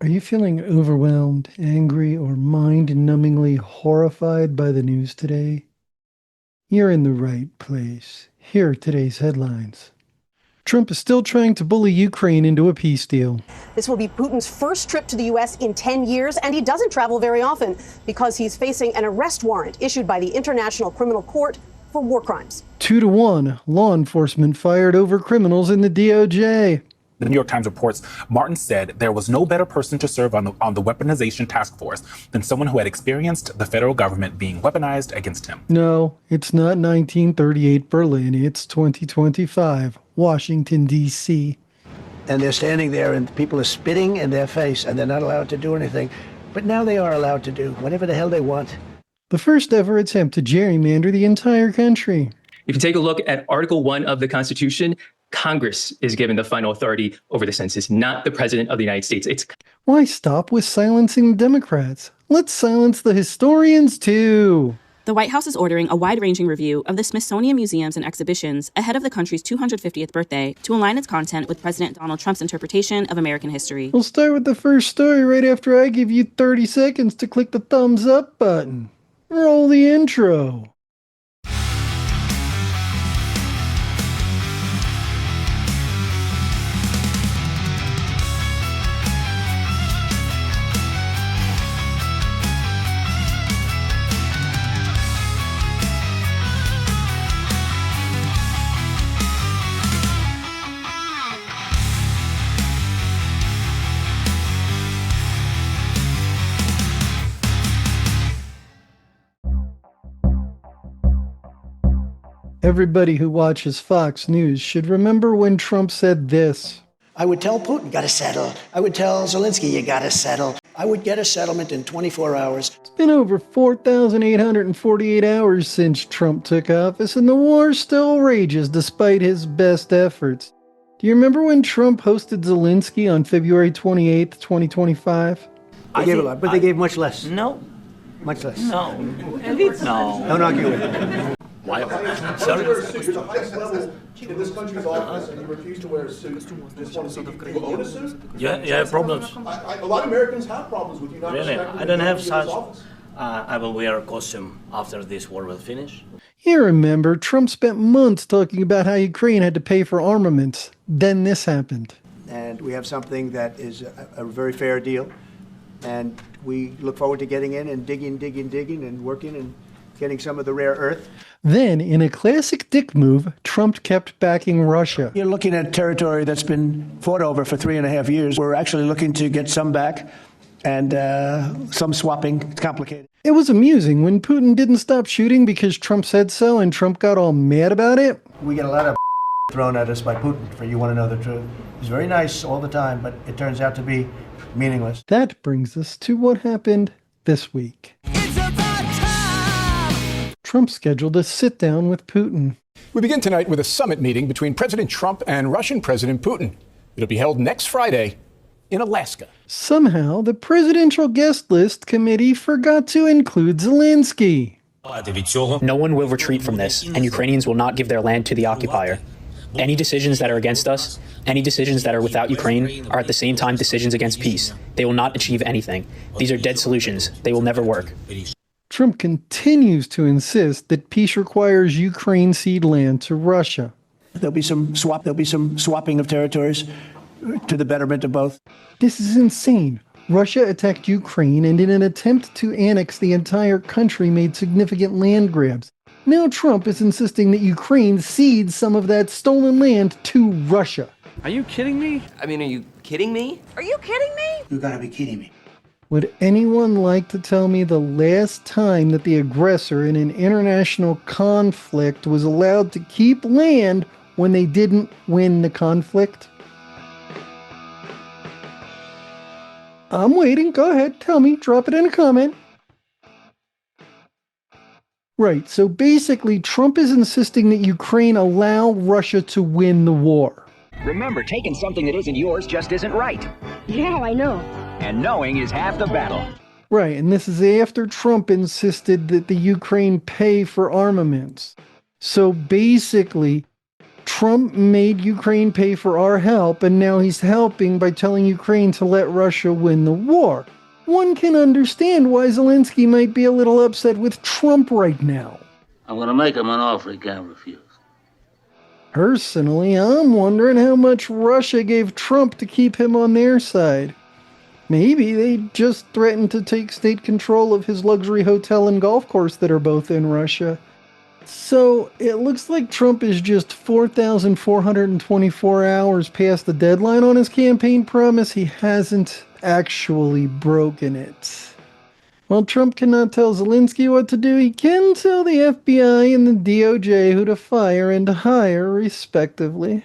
Are you feeling overwhelmed, angry, or mind-numbingly horrified by the news today? You're in the right place. Here are today's headlines. Trump is still trying to bully Ukraine into a peace deal. This will be Putin's first trip to the U.S. in 10 years, and he doesn't travel very often because he's facing an arrest warrant issued by the International Criminal Court for war crimes. 2-1, law enforcement fired over criminals in the DOJ. The New York Times reports Martin said there was no better person to serve on the weaponization task force than someone who had experienced the federal government being weaponized against him. No, it's not 1938 Berlin, it's 2025, Washington, D.C. And they're standing there and people are spitting in their face and they're not allowed to do anything. But now they are allowed to do whatever the hell they want. The first ever attempt to gerrymander the entire country. If you take a look at Article 1 of the Constitution, Congress is given the final authority over the census, not the President of the United States. Why stop with silencing the Democrats? Let's silence the historians too. The White House is ordering a wide-ranging review of the Smithsonian museums and exhibitions ahead of the country's 250th birthday to align its content with President Donald Trump's interpretation of American history. We'll start with the first story right after I give you 30 seconds to click the thumbs up button. Roll the intro. Everybody who watches Fox News should remember when Trump said this. I would tell Putin, gotta settle. I would tell Zelensky, you gotta settle. I would get a settlement in 24 hours. It's been over 4,848 hours since Trump took office, and the war still rages despite his best efforts. Do you remember when Trump hosted Zelensky on February 28th, 2025? They gave a lot, but they gave much less. No. Much less. No. No. Don't argue with it. Why? Sorry. In this country's office, and you refuse to wear a suit. Just want to see if you own a suit. Yeah, you have problems. A lot of Americans have problems with you not Really? respecting I don't have the office. such. I will wear a costume after this war will finish. You remember, Trump spent months talking about how Ukraine had to pay for armaments. Then this happened. And we have something that is a very fair deal. And we look forward to getting in and digging and working and getting some of the rare earth. Then, in a classic dick move, Trump kept backing Russia. You're looking at territory that's been fought over for 3.5 years. We're actually looking to get some back and some swapping. It's complicated. It was amusing when Putin didn't stop shooting because Trump said so and Trump got all mad about it. We get a lot of thrown at us by Putin, for you want to know the truth. He's very nice all the time, but it turns out to be meaningless. That brings us to what happened this week. Trump scheduled a sit-down with Putin. We begin tonight with a summit meeting between President Trump and Russian President Putin. It'll be held next Friday in Alaska. Somehow, the Presidential Guest List Committee forgot to include Zelensky. No one will retreat from this, and Ukrainians will not give their land to the occupier. Any decisions that are against us, any decisions that are without Ukraine, are at the same time decisions against peace. They will not achieve anything. These are dead solutions. They will never work. Trump continues to insist that peace requires Ukraine cede land to Russia. There'll be some swapping of territories to the betterment of both. This is insane. Russia attacked Ukraine and in an attempt to annex the entire country made significant land grabs. Now Trump is insisting that Ukraine cede some of that stolen land to Russia. Are you kidding me? I mean, are you kidding me? Are you kidding me? You gotta be kidding me. Would anyone like to tell me the last time that the aggressor in an international conflict was allowed to keep land when they didn't win the conflict? I'm waiting. Go ahead. Tell me. Drop it in a comment. Right. So basically, Trump is insisting that Ukraine allow Russia to win the war. Remember, taking something that isn't yours just isn't right. Yeah, I know. And knowing is half the battle. Right, and this is after Trump insisted that the Ukraine pay for armaments. So basically, Trump Trump made Ukraine pay for our help, and now he's helping by telling Ukraine to let Russia win the war. One can understand why Zelensky might be a little upset with Trump right now. I'm going to make him an offer he can't refuse. Personally, I'm wondering how much Russia gave Trump to keep him on their side. Maybe they just threatened to take state control of his luxury hotel and golf course that are both in Russia. So it looks like Trump is just 4,424 hours past the deadline on his campaign promise. He hasn't actually broken it. While Trump cannot tell Zelensky what to do, he can tell the FBI and the DOJ who to fire and to hire, respectively.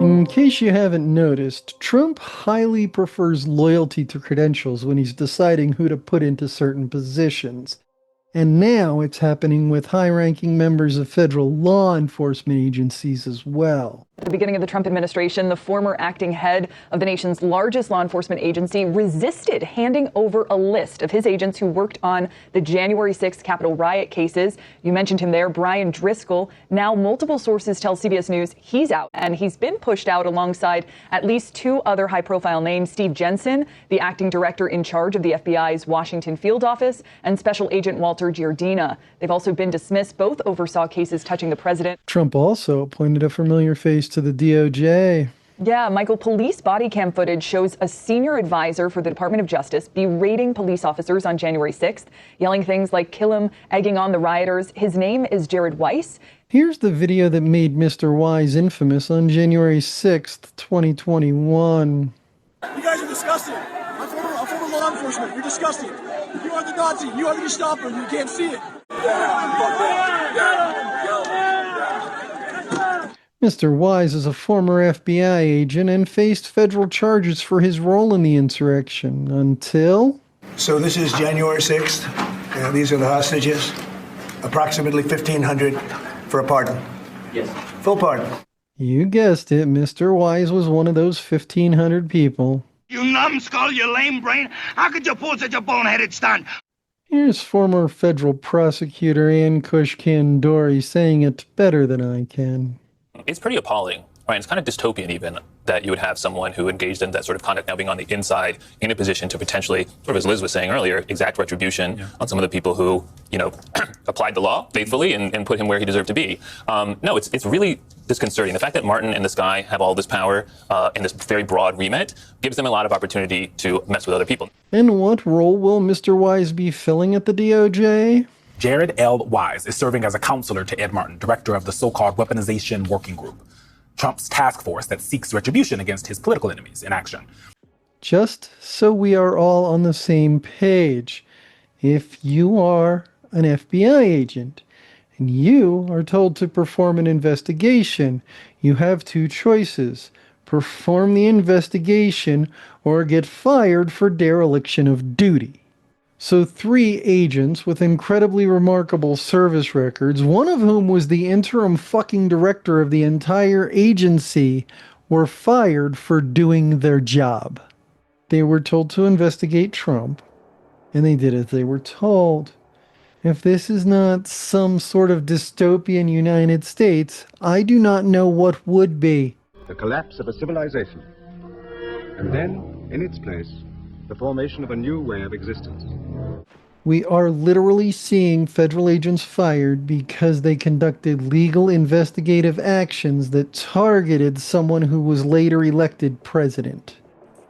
In case you haven't noticed, Trump highly prefers loyalty to credentials when he's deciding who to put into certain positions. And now it's happening with high-ranking members of federal law enforcement agencies as well. At the beginning of the Trump administration, the former acting head of the nation's largest law enforcement agency resisted handing over a list of his agents who worked on the January 6th Capitol riot cases. You mentioned him there, Brian Driscoll. Now multiple sources tell CBS News he's out, and he's been pushed out alongside at least two other high-profile names, Steve Jensen, the acting director in charge of the FBI's Washington field office, and Special Agent Walter Giardina. They've also been dismissed. Both oversaw cases touching the president. Trump also appointed a familiar face to the DOJ. Yeah, Michael, police body cam footage shows a senior advisor for the Department of Justice berating police officers on January 6th, yelling things like "kill him," egging on the rioters. His name is Jared Weiss. Here's the video that made Mr. Wise infamous on January 6th, 2021. You guys are disgusting. I'm former law enforcement. You're disgusting. You are the Nazi. You are the Gestapo. You can't see it. Mr. Wise is a former FBI agent and faced federal charges for his role in the insurrection until... So this is January 6th. These are the hostages. Approximately 1,500 for a pardon. Yes. Full pardon. You guessed it, Mr. Wise was one of those 1,500 people. You numbskull, you lame brain. How could you pull such a boneheaded stunt? Here's former federal prosecutor Ann Cush-Kandori saying it better than I can. It's pretty appalling, right? It's kind of dystopian even that you would have someone who engaged in that sort of conduct now being on the inside in a position to potentially, sort of as Liz was saying earlier, exact retribution on some of the people who, applied the law faithfully and put him where he deserved to be. No, it's really disconcerting. The fact that Martin and this guy have all this power and this very broad remit gives them a lot of opportunity to mess with other people. And what role will Mr. Wise be filling at the DOJ? Jared L. Wise is serving as a counselor to Ed Martin, director of the so-called Weaponization Working Group, Trump's task force that seeks retribution against his political enemies in action. Just so we are all on the same page, if you are an FBI agent and you are told to perform an investigation, you have two choices: perform the investigation or get fired for dereliction of duty. So 3 agents with incredibly remarkable service records, one of whom was the interim fucking director of the entire agency, were fired for doing their job. They were told to investigate Trump, and they did as they were told. If this is not some sort of dystopian United States, I do not know what would be. The collapse of a civilization, and then, in its place, the formation of a new way of existence. We are literally seeing federal agents fired because they conducted legal investigative actions that targeted someone who was later elected president.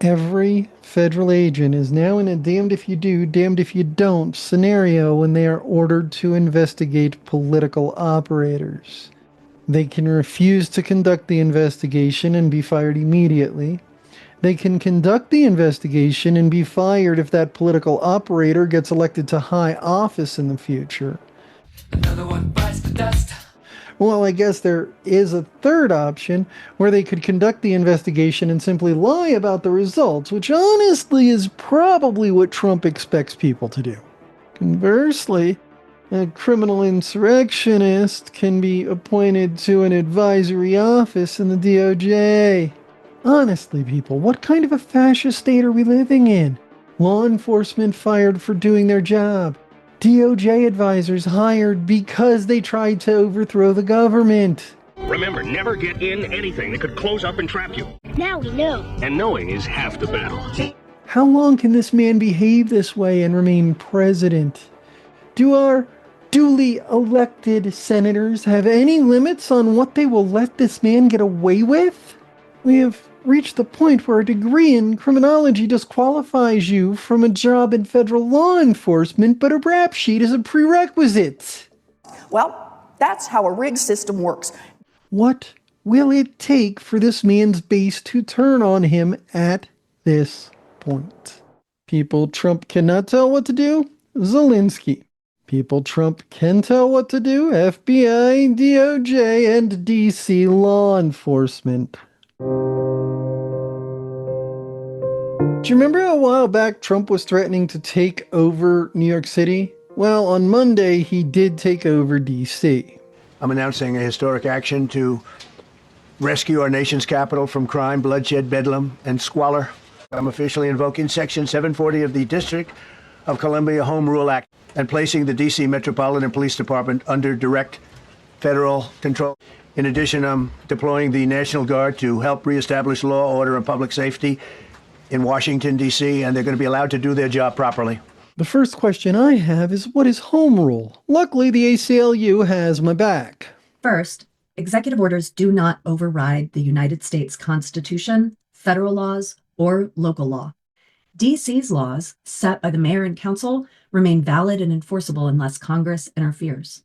Every federal agent is now in a damned if you do, damned if you don't scenario when they are ordered to investigate political operators. They can refuse to conduct the investigation and be fired immediately. They can conduct the investigation and be fired if that political operator gets elected to high office in the future. Another one bites the dust. Well, I guess there is a third option where they could conduct the investigation and simply lie about the results, which honestly is probably what Trump expects people to do. Conversely, a criminal insurrectionist can be appointed to an advisory office in the DOJ. Honestly, people, what kind of a fascist state are we living in? Law enforcement fired for doing their job. DOJ advisors hired because they tried to overthrow the government. Remember, never get in anything that could close up and trap you. Now we know. And knowing is half the battle. How long can this man behave this way and remain president? Do our duly elected senators have any limits on what they will let this man get away with? We have reached the point where a degree in criminology disqualifies you from a job in federal law enforcement, but a rap sheet is a prerequisite. Well, that's how a rigged system works. What will it take for this man's base to turn on him at this point? People Trump cannot tell what to do? Zelensky. People Trump can tell what to do? FBI, DOJ, and DC law enforcement. Do you remember a while back Trump was threatening to take over New York City? Well, on Monday, he did take over DC. I'm announcing a historic action to rescue our nation's capital from crime, bloodshed, bedlam, and squalor. I'm officially invoking Section 740 of the District of Columbia Home Rule Act and placing the D.C. Metropolitan Police Department under direct federal control. In addition, I'm deploying the National Guard to help reestablish law, order, and public safety in Washington, D.C., and they're going to be allowed to do their job properly. The first question I have is, what is home rule? Luckily, the ACLU has my back. First, executive orders do not override the United States Constitution, federal laws, or local law. DC's laws, set by the mayor and council, remain valid and enforceable unless Congress interferes.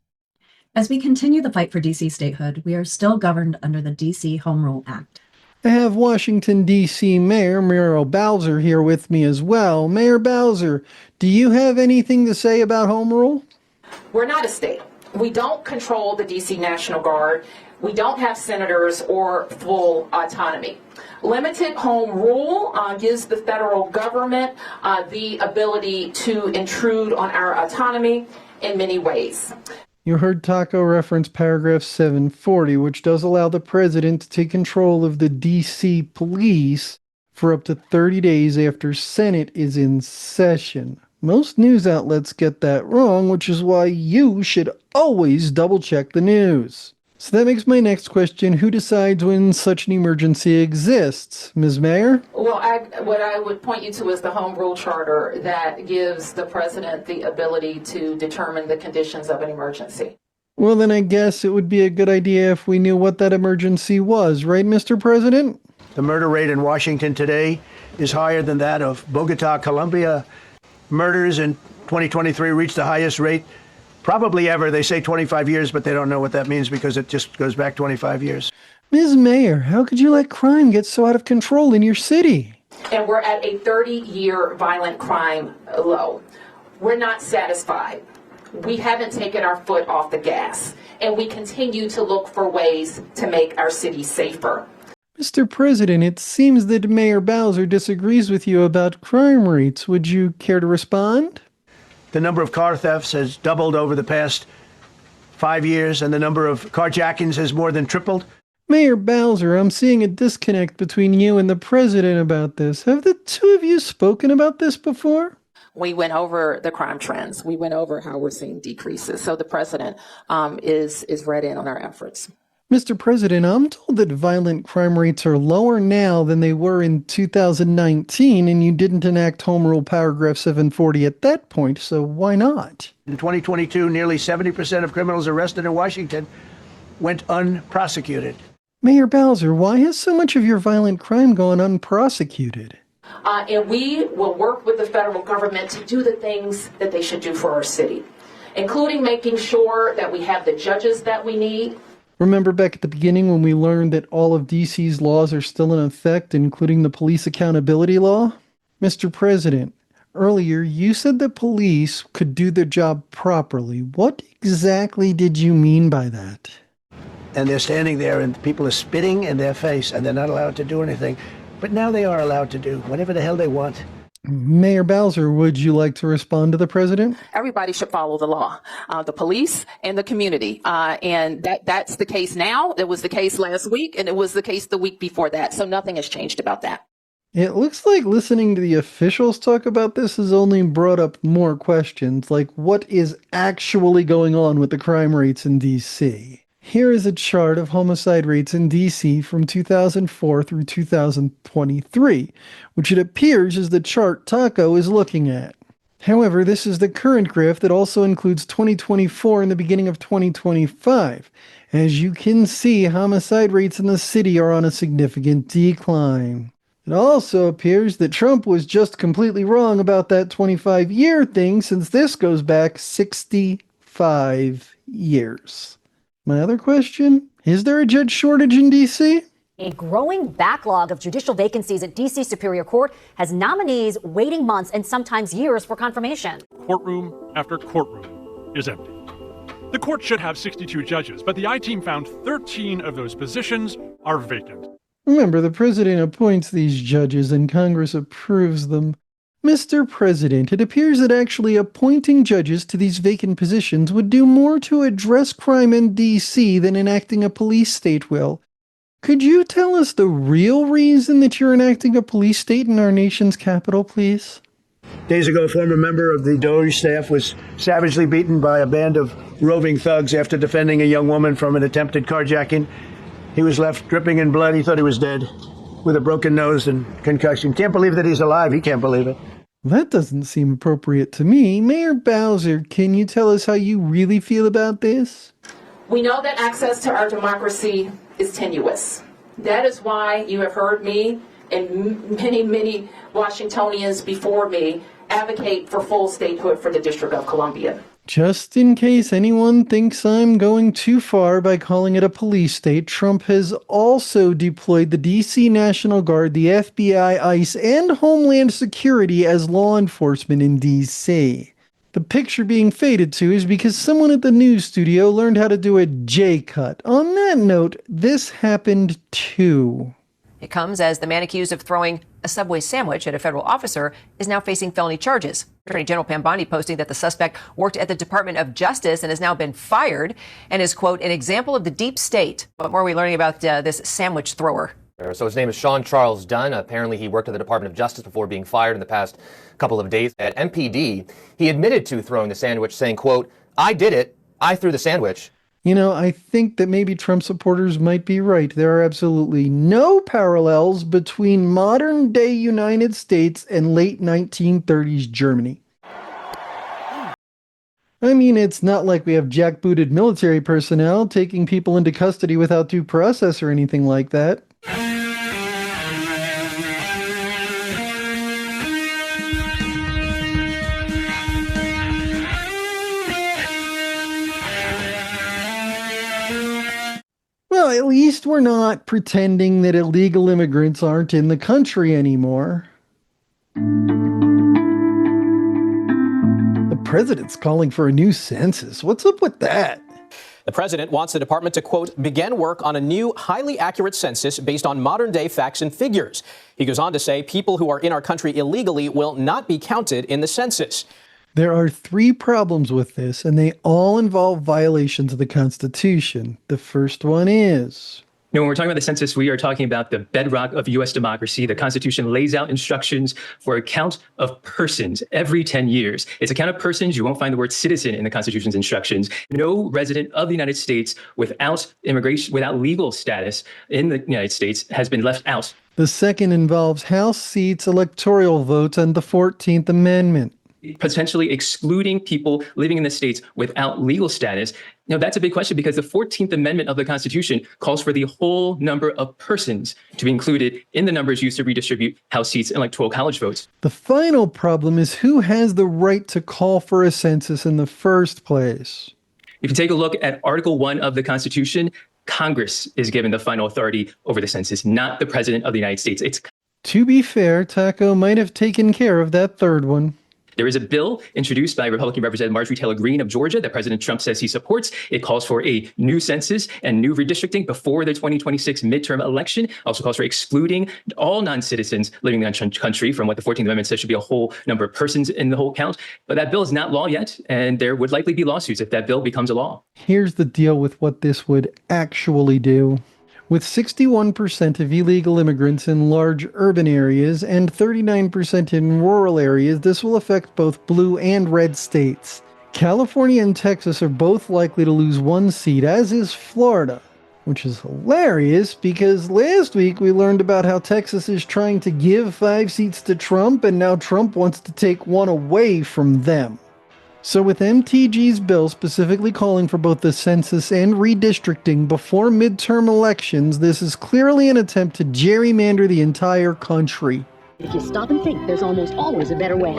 As we continue the fight for DC statehood, we are still governed under the DC Home Rule Act. I have Washington, D.C. Mayor Muriel Bowser here with me as well. Mayor Bowser, do you have anything to say about home rule? We're not a state. We don't control the D.C. National Guard. We don't have senators or full autonomy. Limited home rule gives the federal government the ability to intrude on our autonomy in many ways. You heard Taco reference paragraph 740, which does allow the president to take control of the D.C. police for up to 30 days after Senate is in session. Most news outlets get that wrong, which is why you should always double-check the news. So that makes my next question, who decides when such an emergency exists? Ms. Mayor? Well, what I would point you to is the Home Rule Charter that gives the president the ability to determine the conditions of an emergency. Well, then I guess it would be a good idea if we knew what that emergency was, right, Mr. President? The murder rate in Washington today is higher than that of Bogota, Colombia. Murders in 2023 reached the highest rate probably ever. They say 25 years, but they don't know what that means because it just goes back 25 years. Ms. Mayor, how could you let crime get so out of control in your city? And we're at a 30-year violent crime low. We're not satisfied. We haven't taken our foot off the gas, and we continue to look for ways to make our city safer. Mr. President, it seems that Mayor Bowser disagrees with you about crime rates. Would you care to respond? The number of car thefts has doubled over the past 5 years, and the number of carjackings has more than tripled. Mayor Bowser, I'm seeing a disconnect between you and the president about this. Have the two of you spoken about this before? We went over the crime trends. We went over how we're seeing decreases. So the president is read in on our efforts. Mr. President, I'm told that violent crime rates are lower now than they were in 2019, and you didn't enact Home Rule Paragraph 740 at that point, so why not? In 2022, nearly 70% of criminals arrested in Washington went unprosecuted. Mayor Bowser, why has so much of your violent crime gone unprosecuted? And we will work with the federal government to do the things that they should do for our city, including making sure that we have the judges that we need. Remember back at the beginning when we learned that all of DC's laws are still in effect, including the police accountability law? Mr. President, earlier you said that police could do their job properly. What exactly did you mean by that? And they're standing there and people are spitting in their face and they're not allowed to do anything. But now they are allowed to do whatever the hell they want. Mayor Bowser, would you like to respond to the president? Everybody should follow the law, the police and the community. And that's the case now. It was the case last week, and it was the case the week before that. So nothing has changed about that. It looks like listening to the officials talk about this has only brought up more questions, like what is actually going on with the crime rates in DC. Here is a chart of homicide rates in DC from 2004 through 2023, which it appears is the chart Taco is looking at. However, this is the current graph that also includes 2024 and the beginning of 2025. As you can see, homicide rates in the city are on a significant decline. It also appears that Trump was just completely wrong about that 25-year thing, since this goes back 65 years. My other question, is there a judge shortage in D.C.? A growing backlog of judicial vacancies at D.C. Superior Court has nominees waiting months and sometimes years for confirmation. Courtroom after courtroom is empty. The court should have 62 judges, but the I-team found 13 of those positions are vacant. Remember, the president appoints these judges and Congress approves them. Mr. President, it appears that actually appointing judges to these vacant positions would do more to address crime in D.C. than enacting a police state will. Could you tell us the real reason that you're enacting a police state in our nation's capital, please? Days ago, a former member of the Doge staff was savagely beaten by a band of roving thugs after defending a young woman from an attempted carjacking. He was left dripping in blood. He thought he was dead, with a broken nose and concussion. Can't believe that he's alive. He can't believe it. That doesn't seem appropriate to me. Mayor Bowser, can you tell us how you really feel about this? We know that access to our democracy is tenuous. That is why you have heard me and many Washingtonians before me advocate for full statehood for the District of Columbia. Just in case anyone thinks I'm going too far by calling it a police state, Trump has also deployed the DC National Guard, the FBI, ICE, and Homeland Security as law enforcement in DC. The picture being faded to is because someone at the news studio learned how to do a J-cut. On that note, this happened too. It comes as the man accused of throwing a Subway sandwich at a federal officer is now facing felony charges. Attorney General Pam Bondi posting that the suspect worked at the Department of Justice and has now been fired and is, quote, an example of the deep state. What more are we learning about this sandwich thrower? So his name is Sean Charles Dunn. Apparently he worked at the Department of Justice before being fired in the past couple of days. At MPD, he admitted to throwing the sandwich, saying, quote, I did it. I threw the sandwich. You know, I think that maybe Trump supporters might be right. There are absolutely no parallels between modern-day United States and late 1930s Germany. I mean, it's not like we have jackbooted military personnel taking people into custody without due process or anything like that. Well, at least we're not pretending that illegal immigrants aren't in the country anymore. The president's calling for a new census. What's up with that? The president wants the department to, quote, begin work on a new, highly accurate census based on modern-day facts and figures. He goes on to say people who are in our country illegally will not be counted in the census. There are 3 problems with this, and they all involve violations of the Constitution. The first one is... When we're talking about the census, we are talking about the bedrock of U.S. democracy. The Constitution lays out instructions for a count of persons every 10 years. It's a count of persons. You won't find the word citizen in the Constitution's instructions. No resident of the United States without immigration, without legal status in the United States has been left out. The second involves House seats, electoral votes, and the 14th Amendment. Potentially excluding people living in the states without legal status. Now, that's a big question because the 14th Amendment of the Constitution calls for the whole number of persons to be included in the numbers used to redistribute House seats and electoral college votes. The final problem is who has the right to call for a census in the first place. If you take a look at Article 1 of the Constitution, Congress is given the final authority over the census, not the President of the United States. To be fair, Taco might have taken care of that third one. There is a bill introduced by Republican Representative Marjorie Taylor Greene of Georgia that President Trump says he supports. It calls for a new census and new redistricting before the 2026 midterm election. Also calls for excluding all non-citizens living in the country from what the 14th Amendment says should be a whole number of persons in the whole count. But that bill is not law yet, and there would likely be lawsuits if that bill becomes a law. Here's the deal with what this would actually do. With 61% of illegal immigrants in large urban areas and 39% in rural areas, this will affect both blue and red states. California and Texas are both likely to lose one seat, as is Florida. Which is hilarious because last week we learned about how Texas is trying to give 5 seats to Trump, and now Trump wants to take one away from them. So with MTG's bill specifically calling for both the census and redistricting before midterm elections, this is clearly an attempt to gerrymander the entire country. If you stop and think, there's almost always a better way.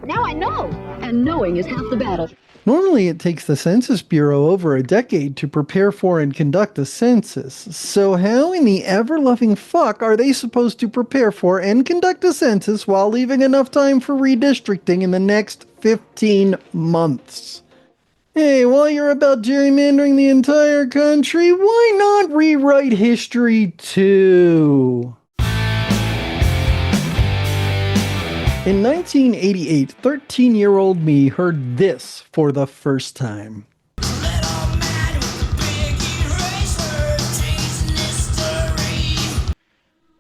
Now I know, and knowing is half the battle. Normally it takes the Census Bureau over a decade to prepare for and conduct a census, so how in the ever-loving fuck are they supposed to prepare for and conduct a census while leaving enough time for redistricting in the next 15 months? Hey, while you're about gerrymandering the entire country, why not rewrite history too? In 1988, 13-year-old me heard this for the first time.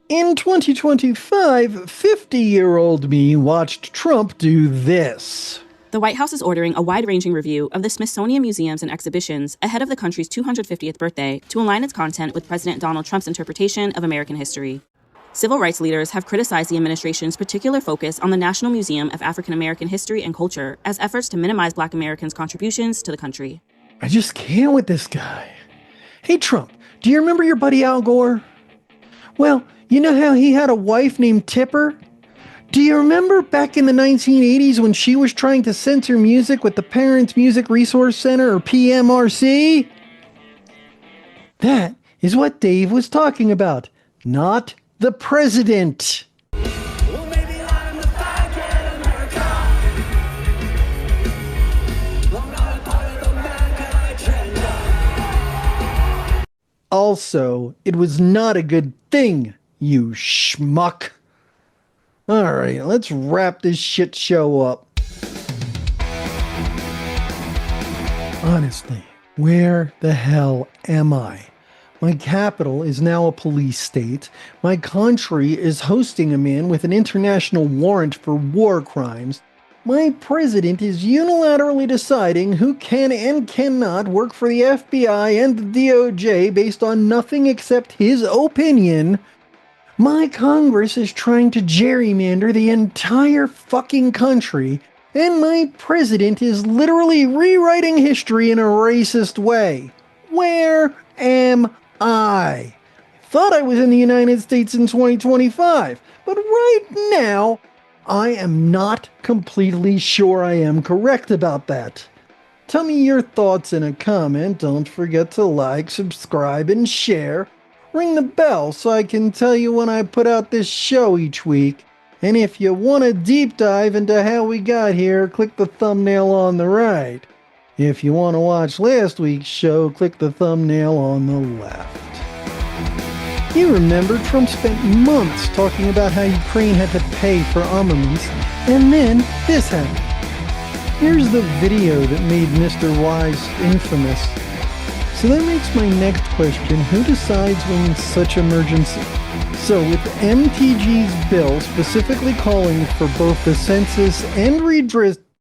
In 2025, 50-year-old me watched Trump do this. The White House is ordering a wide-ranging review of the Smithsonian museums and exhibitions ahead of the country's 250th birthday to align its content with President Donald Trump's interpretation of American history. Civil rights leaders have criticized the administration's particular focus on the National Museum of African American History and Culture as efforts to minimize Black Americans' contributions to the country. I just can't with this guy. Hey Trump, do you remember your buddy Al Gore? Well, you know how he had a wife named Tipper? Do you remember back in the 1980s when she was trying to censor music with the Parents Music Resource Center, or PMRC? That is what Dave was talking about, not the president. Also, it was not a good thing, you schmuck. Alright, let's wrap this shit show up. Honestly, where the hell am I? My capital is now a police state. My country is hosting a man with an international warrant for war crimes. My president is unilaterally deciding who can and cannot work for the FBI and the DOJ based on nothing except his opinion. My Congress is trying to gerrymander the entire fucking country. And my president is literally rewriting history in a racist way. Where am I thought I was in the United States in 2025, but right now, I am not completely sure I am correct about that. Tell me your thoughts in a comment. Don't forget to like, subscribe, and share. Ring the bell so I can tell you when I put out this show each week. And if you want a deep dive into how we got here, click the thumbnail on the right. If you want to watch last week's show, click the thumbnail on the left. You remember Trump spent months talking about how Ukraine had to pay for armaments, and then this happened. Here's the video that made Mr. Wise infamous. So that makes my next question, who decides when it's such emergency? So with MTG's bill specifically calling for both the census and